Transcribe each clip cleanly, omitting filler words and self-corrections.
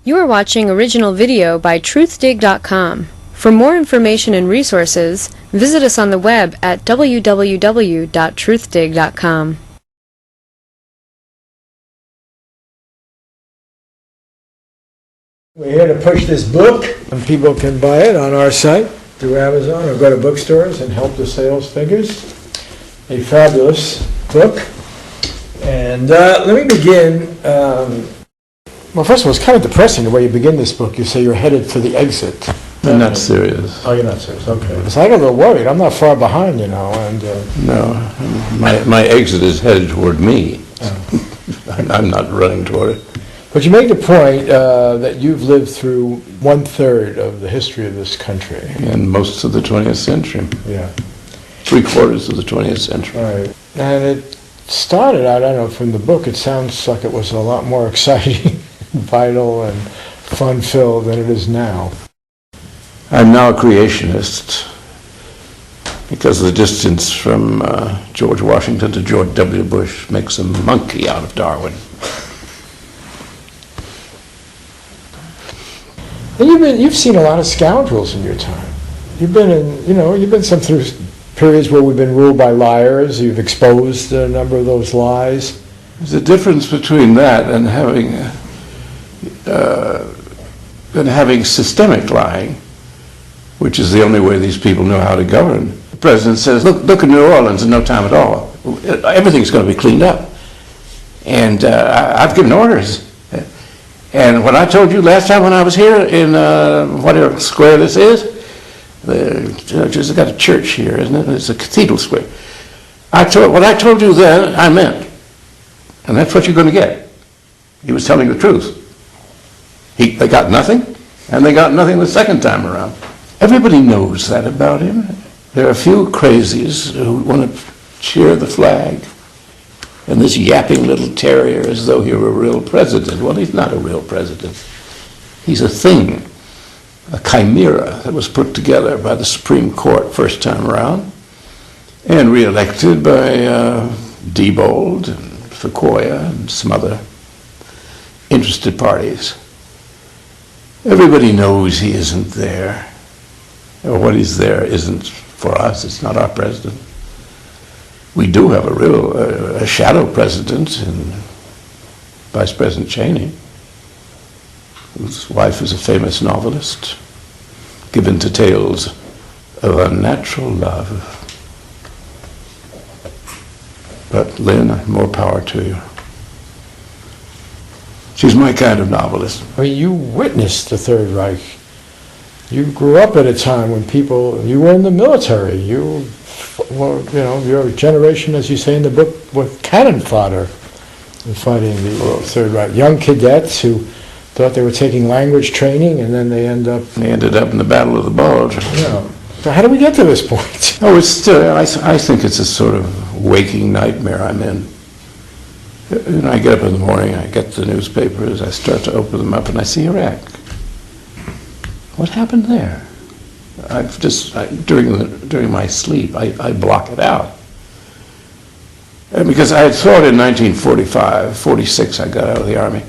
You are watching original video by Truthdig.com. For more information and resources, visit us on the web at www.truthdig.com. We're here to push this book, and people can buy it on our site through Amazon or go to bookstores and help the sales figures. A fabulous book. And let me begin. Well, first of all, it's kind of depressing the way you begin this book. You say you're headed for the exit. I'm not serious. Oh, you're not serious. Okay. So I got a little worried. I'm not far behind, you know. And No, my exit is headed toward me. I'm not running toward it. But you make the point that you've lived through 1/3 of the history of this country. And most of the 20th century. Yeah. 3/4 of the 20th century. Right. And it started out, I don't know, from the book, it sounds like it was a lot more exciting, vital, and fun-filled than it is now. I'm now a creationist because the distance from George Washington to George W. Bush makes a monkey out of Darwin. And you've seen a lot of scoundrels in your time. You've been through periods where we've been ruled by liars. You've exposed a number of those lies. There's a difference between that and having systemic lying, which is the only way these people know how to govern. The president says, look at New Orleans in no time at all. Everything's going to be cleaned up. And I've given orders. And what I told you last time when I was here in whatever square this is, there's got a church here, isn't it? It's a cathedral square. What I told you then, I meant. And that's what you're going to get. He was telling the truth. They got nothing, and they got nothing the second time around. Everybody knows that about him. There are a few crazies who want to cheer the flag. And this yapping little terrier as though he were a real president. Well, he's not a real president. He's a thing, a chimera that was put together by the Supreme Court first time around and re-elected by Diebold and Sequoia and some other interested parties. Everybody knows he isn't there. Or what he's there isn't for us. It's not our president. We do have a shadow president in Vice President Cheney, whose wife is a famous novelist, given to tales of unnatural love. But Lynn, more power to you. She's my kind of novelist. I mean, you witnessed the Third Reich. You grew up at a time when you were in the military. Your generation, as you say in the book, were cannon fodder in fighting the Third Reich. Young cadets who thought they were taking language training, and then they ended up in the Battle of the Bulge. Yeah. So how do we get to this point? Oh, it's still. I think it's a sort of waking nightmare I'm in. I get up in the morning, I get the newspapers, I start to open them up, and I see Iraq. What happened there? During my sleep, I block it out. Because I had thought in 1945, 46, I got out of the Army.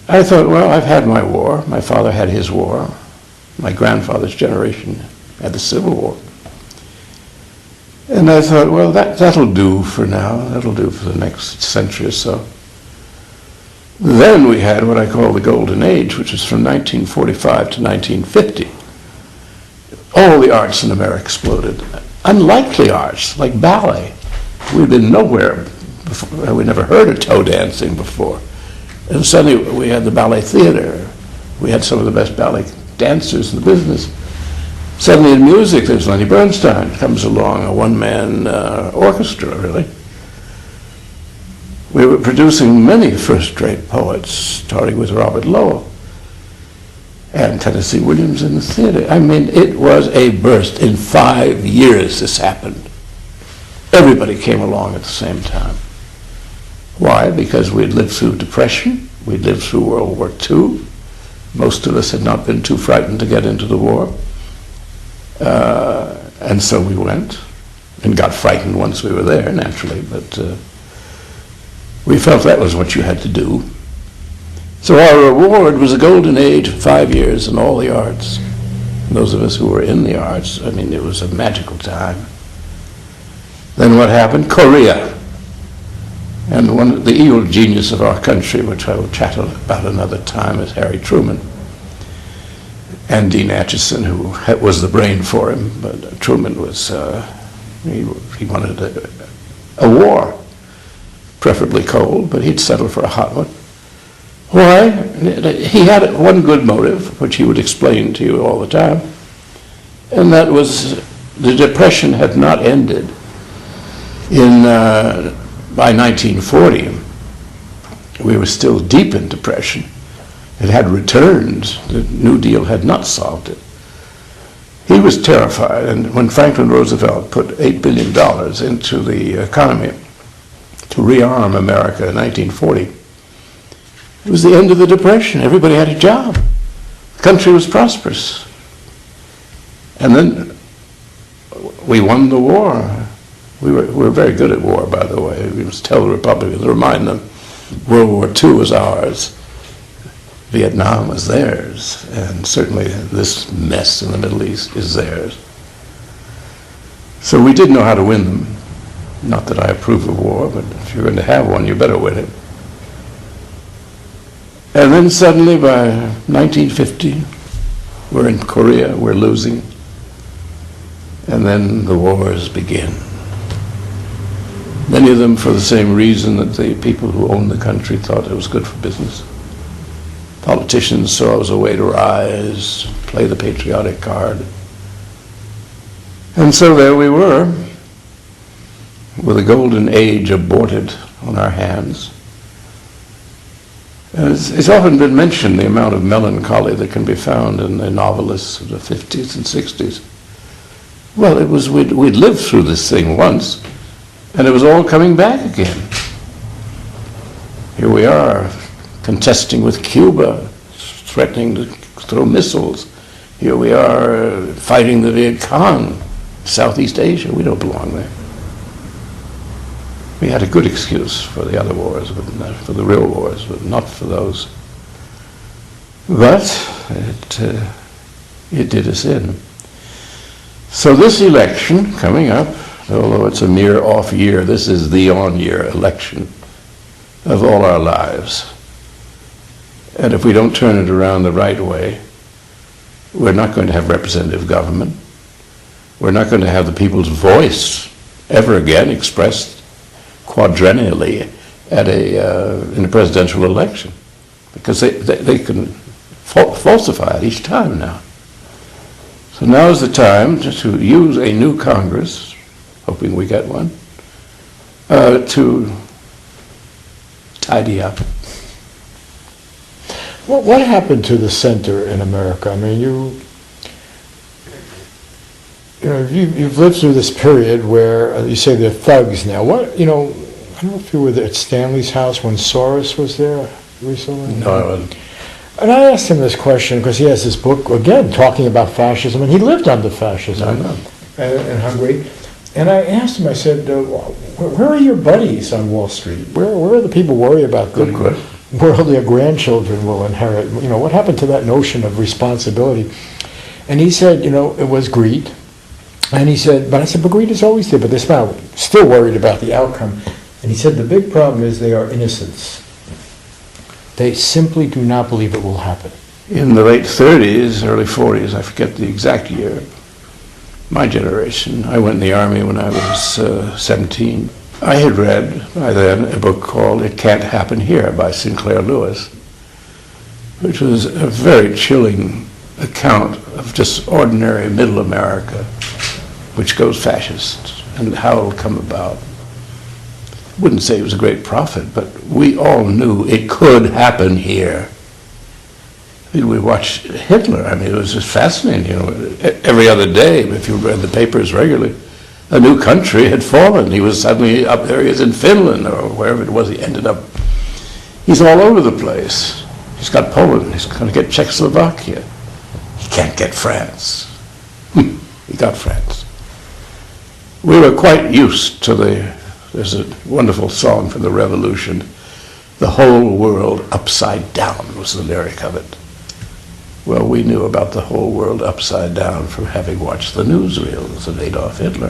I thought, well, I've had my war. My father had his war. My grandfather's generation had the Civil War. And I thought, well, that'll do for now. That'll do for the next century or so. Then we had what I call the Golden Age, which was from 1945 to 1950. All the arts in America exploded. Unlikely arts, like ballet. We'd been nowhere before. We never heard of toe dancing before. And suddenly we had the ballet theater. We had some of the best ballet dancers in the business. Suddenly in music, there's Lenny Bernstein comes along, a one-man orchestra, really. We were producing many first-rate poets, starting with Robert Lowell and Tennessee Williams in the theater. I mean, it was a burst. In 5 years this happened. Everybody came along at the same time. Why? Because we'd lived through Depression, we'd lived through World War II. Most of us had not been too frightened to get into the war. And so we went and got frightened once we were there, naturally, but we felt that was what you had to do. So our reward was a golden age of 5 years in all the arts. And those of us who were in the arts, I mean, it was a magical time. Then what happened? Korea. And the evil genius of our country, which I will chat about another time, is Harry Truman. And Dean Acheson, who was the brain for him, but Truman was, he wanted a war, preferably cold, but he'd settle for a hot one. Why? He had one good motive, which he would explain to you all the time, and that was the Depression had not ended by 1940. We were still deep in depression. It had returned. The New Deal had not solved it. He was terrified, and when Franklin Roosevelt put $8 billion into the economy to rearm America in 1940, it was the end of the Depression. Everybody had a job. The country was prosperous. And then we won the war. We were very good at war, by the way. We must tell the Republicans, remind them, World War II was ours. Vietnam was theirs. And certainly this mess in the Middle East is theirs. So we did know how to win them. Not that I approve of war, but if you're going to have one, you better win it. And then suddenly by 1950, we're in Korea, we're losing. And then the wars begin. Many of them for the same reason that the people who owned the country thought it was good for business. Politicians saw it as a way to rise, play the patriotic card. And so there we were, with a golden age aborted on our hands. And it's often been mentioned, the amount of melancholy that can be found in the novelists of the 50s and 60s. Well, it was we'd lived through this thing once, and it was all coming back again. Here we are, contesting with Cuba, threatening to throw missiles. Here we are fighting the Viet Cong, Southeast Asia. We don't belong there. We had a good excuse for the other wars, but not for the real wars, but not for those. But it did us in. So this election coming up, although it's a mere off year, this is the on-year election of all our lives. And if we don't turn it around the right way, we're not going to have representative government. We're not going to have the people's voice ever again expressed quadrennially in a presidential election, because they can falsify it each time now. So now is the time to use a new Congress, hoping we get one, to tidy up. What happened to the center in America? I mean, you've lived through this period where you say they're thugs now. I don't know if you were there at Stanley's house when Soros was there recently. No, I wasn't. And I asked him this question because he has this book, again, talking about fascism, and he lived under fascism in Hungary. And I asked him, I said, where are your buddies on Wall Street? Where are the people worried about the world their grandchildren will inherit? What happened to that notion of responsibility? And he said, it was greed. And he said, but greed is always there, but they're still worried about the outcome. And he said, the big problem is they are innocents. They simply do not believe it will happen. In the late 30s, early 40s, I forget the exact year, my generation, I went in the Army when I was 17. I had read by then a book called It Can't Happen Here by Sinclair Lewis, which was a very chilling account of just ordinary middle America, which goes fascist, and how it'll come about. I wouldn't say it was a great prophet, but we all knew it could happen here. We watched Hitler. I mean, it was just fascinating. Every other day, if you read the papers regularly, a new country had fallen. He was suddenly up there. He was in Finland or wherever it was. He ended up. He's all over the place. He's got Poland. He's going to get Czechoslovakia. He can't get France. He got France. We were quite used to there's a wonderful song from the Revolution. The whole world upside down was the lyric of it. Well, we knew about the whole world upside down from having watched the newsreels of Adolf Hitler.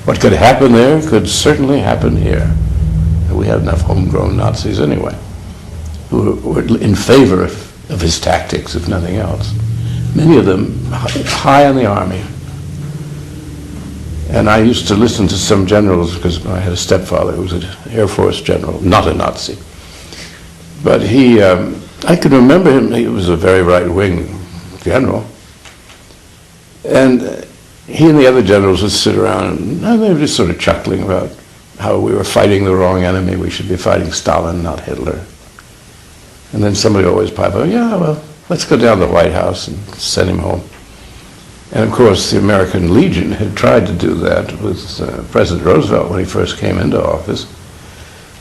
What could happen there could certainly happen here. And we had enough homegrown Nazis anyway, who were in favor of his tactics, if nothing else. Many of them high in the army. And I used to listen to some generals, because I had a stepfather who was an Air Force general, not a Nazi. But he, I can remember him, he was a very right-wing general. And he and the other generals would sit around and they were just sort of chuckling about how we were fighting the wrong enemy. We should be fighting Stalin, not Hitler. And then somebody always piped up, yeah, well, let's go down to the White House and send him home. And of course, the American Legion had tried to do that with President Roosevelt when he first came into office.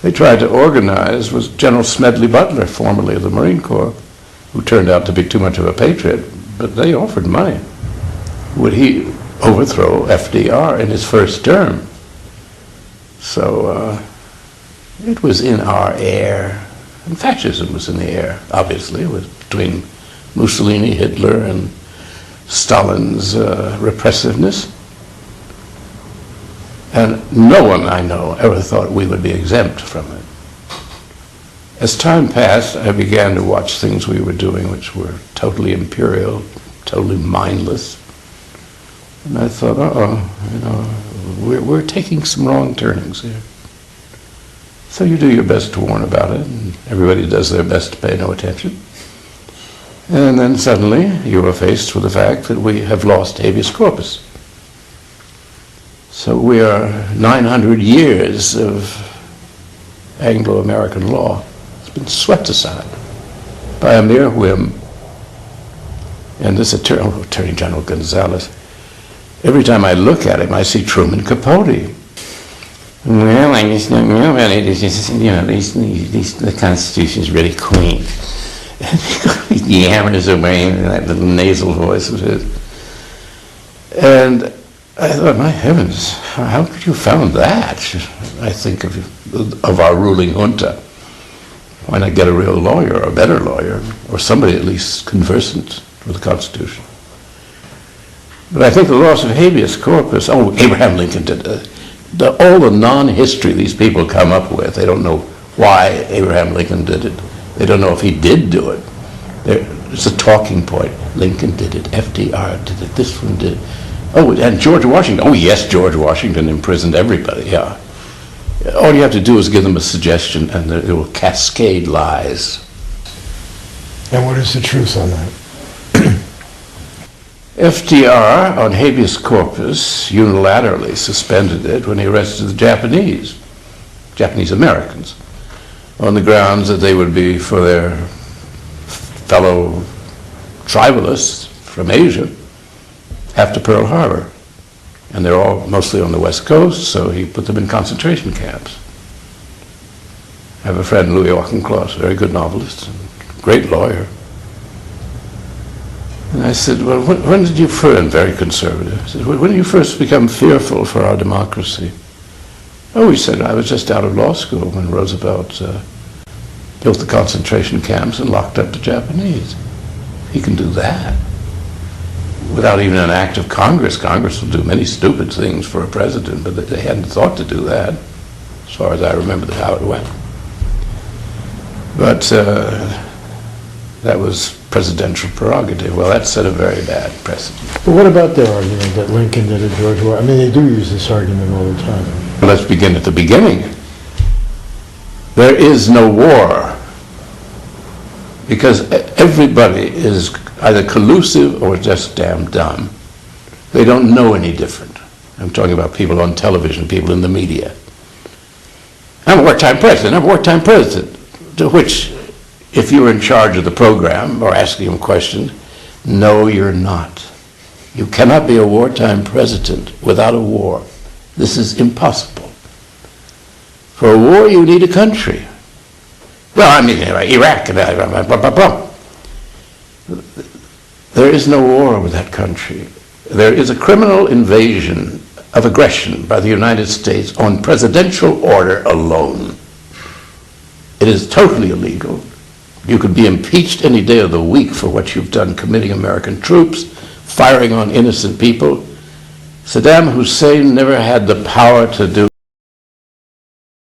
They tried to organize with General Smedley Butler, formerly of the Marine Corps, who turned out to be too much of a patriot, but they offered money. Would he overthrow FDR in his first term? So it was in our air. And fascism was in the air, obviously. It was between Mussolini, Hitler, and Stalin's repressiveness. And no one I know ever thought we would be exempt from it. As time passed, I began to watch things we were doing which were totally imperial, totally mindless. And I thought, we're taking some wrong turnings here. So you do your best to warn about it, and everybody does their best to pay no attention. And then suddenly you are faced with the fact that we have lost habeas corpus. So we are 900 years of Anglo-American law. It's been swept aside by a mere whim. And this Attorney General Gonzalez, every time I look at him, I see Truman Capote. Well, I just don't know about it. It's just, the Constitution's really quaint. He yammers away in that little nasal voice of his. And I thought, my heavens, how could you found that? I think of our ruling junta. Why not get a real lawyer, or a better lawyer, or somebody at least conversant with the Constitution? But I think the loss of habeas corpus, Abraham Lincoln did all the non-history these people come up with. They don't know why Abraham Lincoln did it. They don't know if he did do it. It's a talking point. Lincoln did it. FDR did it. This one did it. Oh, and George Washington. Oh, yes, George Washington imprisoned everybody, yeah. All you have to do is give them a suggestion and it will cascade lies. And what is the truth on that? FDR, on habeas corpus, unilaterally suspended it when he arrested the Japanese Americans, on the grounds that they would be for their fellow tribalists from Asia after Pearl Harbor. And they're all mostly on the West Coast, so he put them in concentration camps. I have a friend, Louis Auchincloss, a very good novelist, great lawyer. And I said, well, when did you first, and very conservative, I said, when did you first become fearful for our democracy? Oh, he said, I was just out of law school when Roosevelt built the concentration camps and locked up the Japanese. He can do that without even an act of Congress. Congress will do many stupid things for a president, but they hadn't thought to do that, as far as I remember how it went. But that was presidential prerogative. Well, that set a very bad precedent. But what about their argument that Lincoln did it, George Washington? I mean, they do use this argument all the time. Well, let's begin at the beginning. There is no war because everybody is either collusive or just damn dumb. They don't know any different. I'm talking about people on television, people in the media. I'm a wartime president, I'm a wartime president. To which, if you were in charge of the program or asking them questions, no, you're not. You cannot be a wartime president without a war. This is impossible. For a war, you need a country. Well, I mean, Iraq, blah, blah, blah. There is no war with that country. There is a criminal invasion of aggression by the United States on presidential order alone. It is totally illegal. You could be impeached any day of the week for what you've done, committing American troops, firing on innocent people. Saddam Hussein never had the power to do